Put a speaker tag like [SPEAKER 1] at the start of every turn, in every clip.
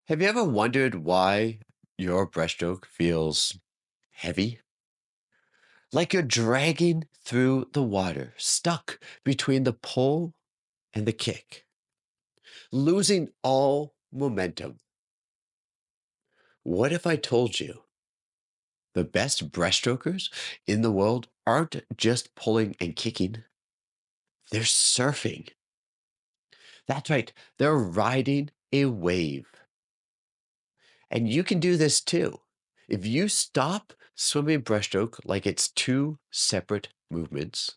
[SPEAKER 1] Have you ever wondered why your breaststroke feels heavy? Like you're dragging through the water, stuck between the pull and the kick, losing all momentum. What if I told you the best breaststrokers in the world aren't just pulling and kicking, they're surfing? That's right, they're riding a wave. And you can do this too. If you stop swimming breaststroke like it's two separate movements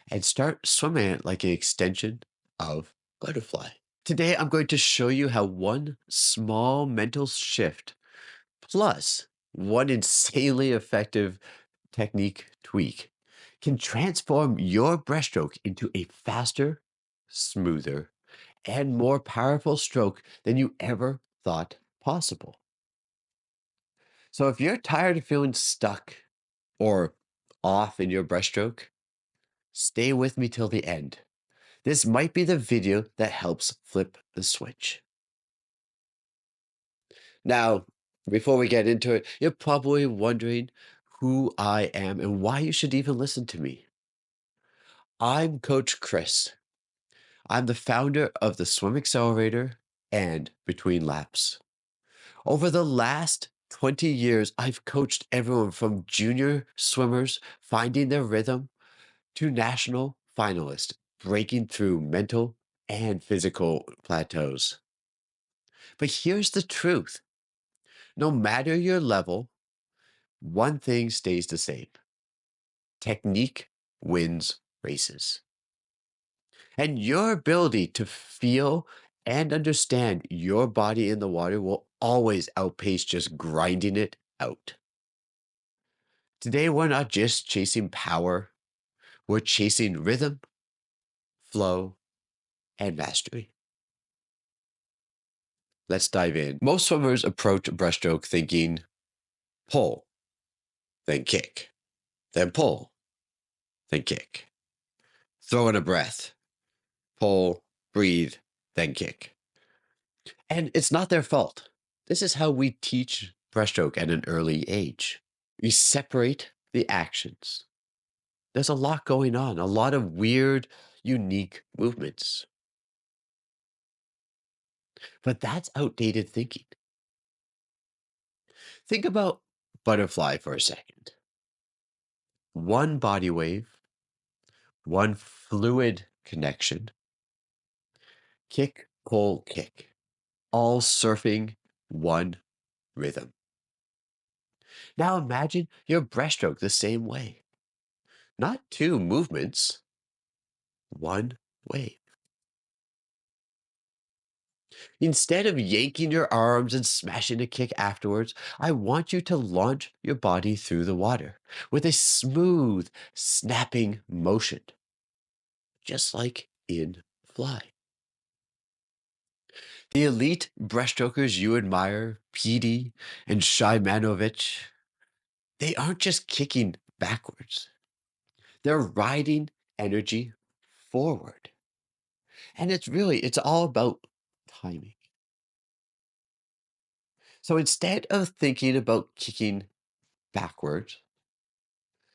[SPEAKER 1] and start swimming it like an extension of butterfly. Today, I'm going to show you how one small mental shift plus one insanely effective technique tweak can transform your breaststroke into a faster, smoother, and more powerful stroke than you ever thought possible. So if you're tired of feeling stuck or off in your breaststroke, stay with me till the end. This might be the video that helps flip the switch. Now, before we get into it, you're probably wondering who I am and why you should even listen to me. I'm Coach Chris. I'm the founder of the Swim Accelerator and Between Laps. Over the last 20 years, I've coached everyone from junior swimmers finding their rhythm to national finalists breaking through mental and physical plateaus. But here's the truth, no matter your level, one thing stays the same: technique wins races. And your ability to feel and understand your body in the water will always outpace just grinding it out. Today, we're not just chasing power, we're chasing rhythm, flow, and mastery. Let's dive in. Most swimmers approach breaststroke thinking pull, then kick, then pull, then kick. Throw in a breath, pull, breathe, then kick. And it's not their fault. This is how we teach breaststroke at an early age. We separate the actions. There's a lot going on, a lot of weird, unique movements. But that's outdated thinking. Think about butterfly for a second. One body wave, one fluid connection, kick, pull, kick, all surfing one rhythm. Now imagine your breaststroke the same way. Not two movements, one wave. Instead of yanking your arms and smashing a kick afterwards, I want you to launch your body through the water with a smooth, snapping motion, just like in fly. The elite breaststrokers you admire, Peaty and Shymanovich, they aren't just kicking backwards. They're riding energy forward. And it's all about timing. So instead of thinking about kicking backwards,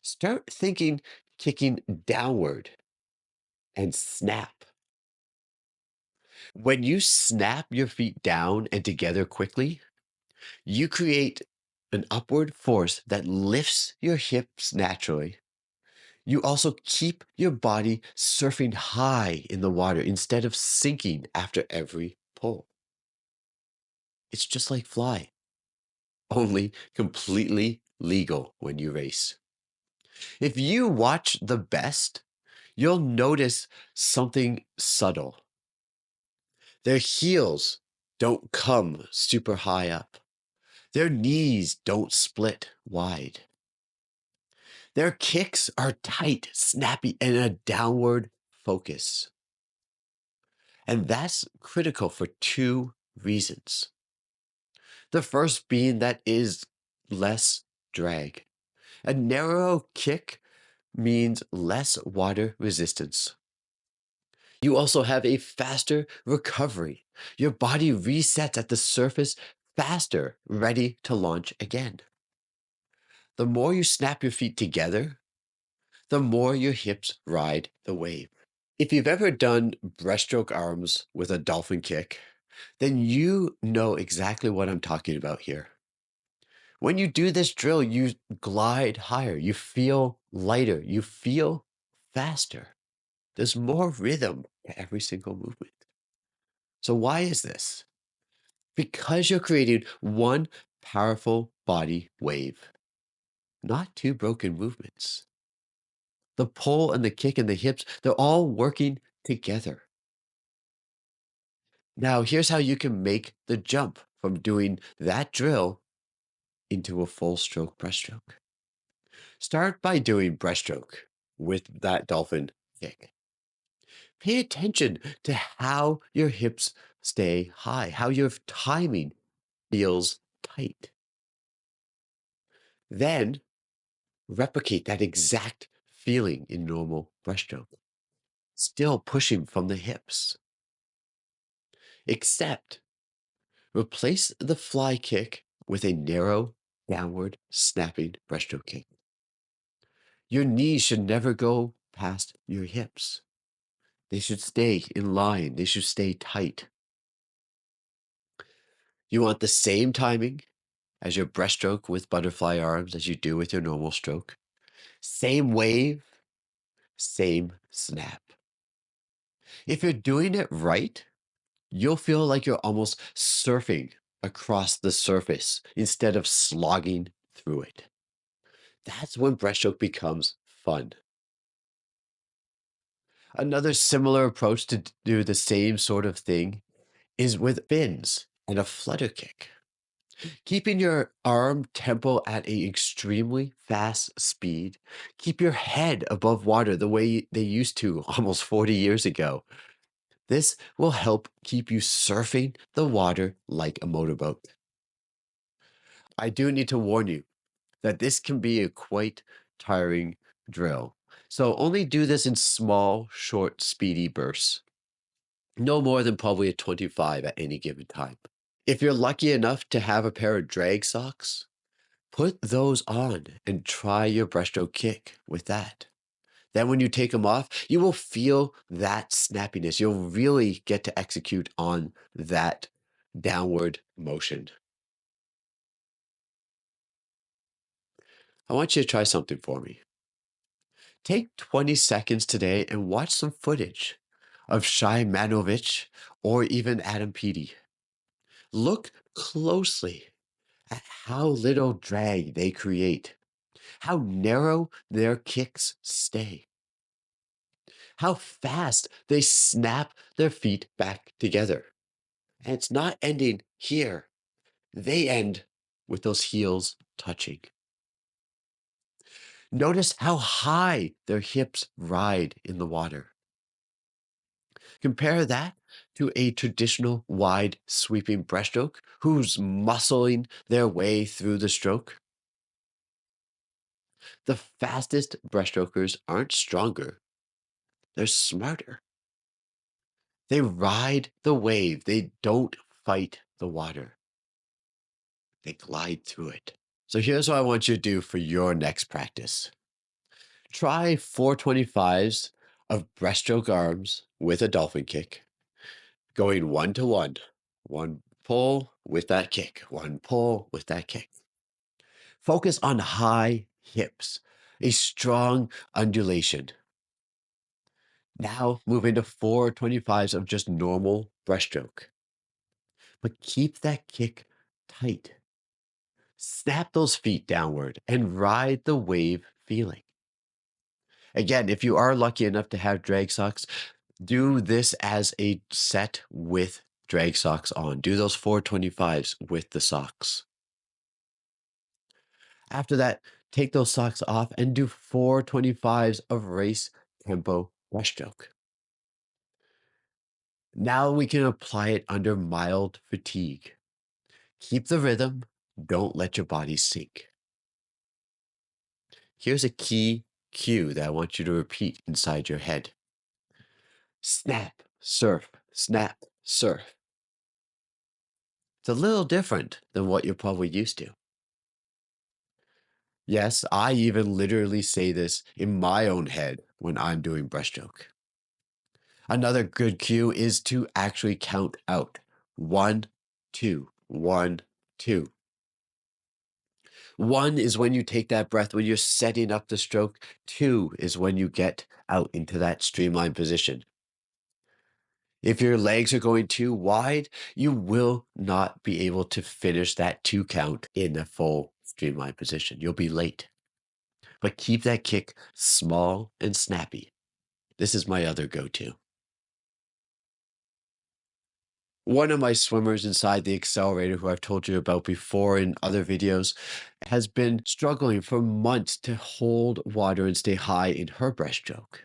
[SPEAKER 1] start thinking kicking downward and snap. When you snap your feet down and together quickly, you create an upward force that lifts your hips naturally. You also keep your body surfing high in the water instead of sinking after every pull. It's just like fly, only completely legal when you race. If you watch the best, you'll notice something subtle. Their heels don't come super high up. Their knees don't split wide. Their kicks are tight, snappy, and a downward focus. And that's critical for two reasons. The first being that is less drag. A narrow kick means less water resistance. You also have a faster recovery. Your body resets at the surface faster, ready to launch again. The more you snap your feet together, the more your hips ride the wave. If you've ever done breaststroke arms with a dolphin kick, then you know exactly what I'm talking about here. When you do this drill, you glide higher, you feel lighter, you feel faster. There's more rhythm to every single movement. So, why is this? Because you're creating one powerful body wave, not two broken movements. The pull and the kick and the hips, they're all working together. Now, here's how you can make the jump from doing that drill into a full stroke breaststroke. Start by doing breaststroke with that dolphin kick. Pay attention to how your hips stay high, how your timing feels tight. Then replicate that exact feeling in normal breaststroke, still pushing from the hips. Except replace the fly kick with a narrow, downward, snapping breaststroke kick. Your knees should never go past your hips. They should stay in line. They should stay tight. You want the same timing as your breaststroke with butterfly arms as you do with your normal stroke. Same wave, same snap. If you're doing it right, you'll feel like you're almost surfing across the surface instead of slogging through it. That's when breaststroke becomes fun. Another similar approach to do the same sort of thing is with fins and a flutter kick. Keeping your arm tempo at an extremely fast speed. Keep your head above water the way they used to almost 40 years ago. This will help keep you surfing the water like a motorboat. I do need to warn you that this can be a quite tiring drill. So only do this in small, short, speedy bursts. No more than probably a 25 at any given time. If you're lucky enough to have a pair of drag socks, put those on and try your breaststroke kick with that. Then when you take them off, you will feel that snappiness. You'll really get to execute on that downward motion. I want you to try something for me. Take 20 seconds today and watch some footage of Shymanovich or even Adam Peaty. Look closely at how little drag they create, how narrow their kicks stay, how fast they snap their feet back together. And it's not ending here, they end with those heels touching. Notice how high their hips ride in the water. Compare that to a traditional wide sweeping breaststroke who's muscling their way through the stroke. The fastest breaststrokers aren't stronger, they're smarter. They ride the wave, they don't fight the water, they glide through it. So here's what I want you to do for your next practice. Try 425s of breaststroke arms with a dolphin kick, going one to one. One pull with that kick, one pull with that kick. Focus on high hips, a strong undulation. Now move into 425s of just normal breaststroke, but keep that kick tight. Snap those feet downward and ride the wave feeling. Again, if you are lucky enough to have drag socks, do this as a set with drag socks on. Do those 425s with the socks. After that, take those socks off and do 425s of race tempo breaststroke. Now we can apply it under mild fatigue. Keep the rhythm, don't let your body sink. Here's a key cue that I want you to repeat inside your head. Snap, surf, snap, surf. It's a little different than what you're probably used to. Yes, I even literally say this in my own head when I'm doing breaststroke. Another good cue is to actually count out. One, two, one, two. One is when you take that breath when you're setting up the stroke. Two is when you get out into that streamlined position. If your legs are going too wide, you will not be able to finish that two count in a full streamlined position. You'll be late. But keep that kick small and snappy. This is my other go to. One of my swimmers inside the accelerator, who I've told you about before in other videos, has been struggling for months to hold water and stay high in her breaststroke.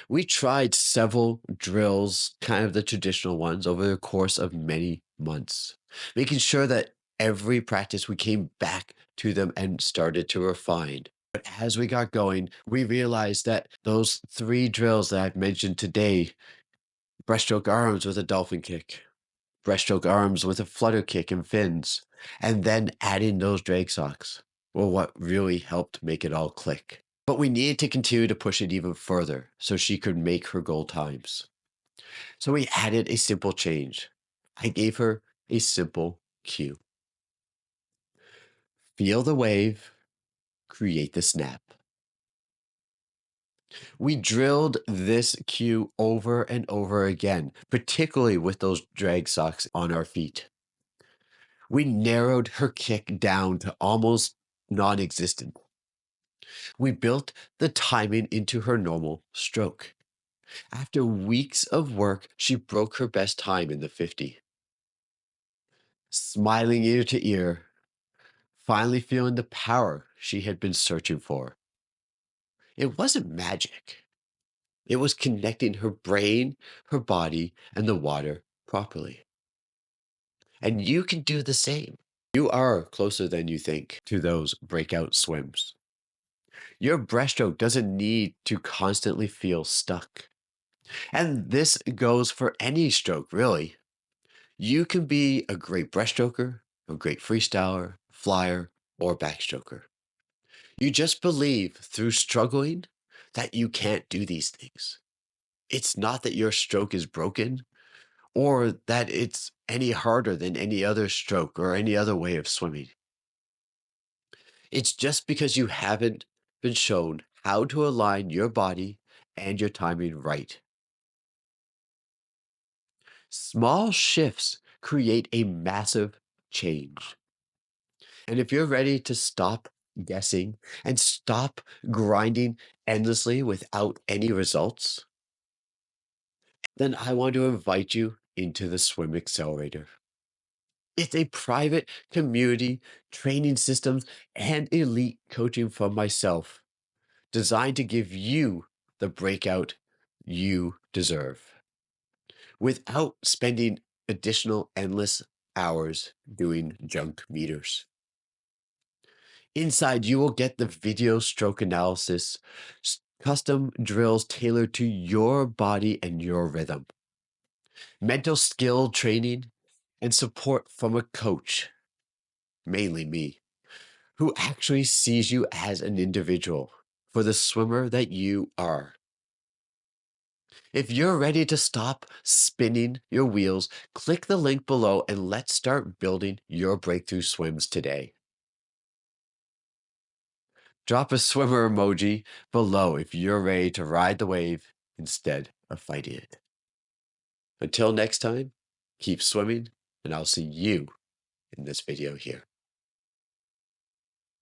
[SPEAKER 1] We tried several drills, kind of the traditional ones, over the course of many months, making sure that every practice we came back to them and started to refine. But as we got going, we realized that those three drills that I've mentioned today, breaststroke arms with a dolphin kick, breaststroke arms with a flutter kick and fins, and then adding those drag socks were what really helped make it all click. But we needed to continue to push it even further so she could make her goal times. So we added a simple change. I gave her a simple cue. Feel the wave, create the snap. We drilled this cue over and over again, particularly with those drag socks on our feet. We narrowed her kick down to almost non existent. We built the timing into her normal stroke. After weeks of work, she broke her best time in the 50. Smiling ear to ear, finally feeling the power she had been searching for. It wasn't magic. It was connecting her brain, her body, and the water properly. And you can do the same. You are closer than you think to those breakout swims. Your breaststroke doesn't need to constantly feel stuck. And this goes for any stroke, really. You can be a great breaststroker, a great freestyler, flyer, or backstroker. You just believe through struggling that you can't do these things. It's not that your stroke is broken or that it's any harder than any other stroke or any other way of swimming. It's just because you haven't been shown how to align your body and your timing right. Small shifts create a massive change. And if you're ready to stop guessing and stop grinding endlessly without any results, then I want to invite you into the Swim Accelerator. It's a private community training systems and elite coaching from myself designed to give you the breakout you deserve without spending additional endless hours doing junk meters. Inside, you will get the video stroke analysis, custom drills tailored to your body and your rhythm, mental skill training, and support from a coach, mainly me, who actually sees you as an individual for the swimmer that you are. If you're ready to stop spinning your wheels, click the link below and let's start building your breakthrough swims today. Drop a swimmer emoji below if you're ready to ride the wave instead of fighting it. Until next time, keep swimming, and I'll see you in this video here.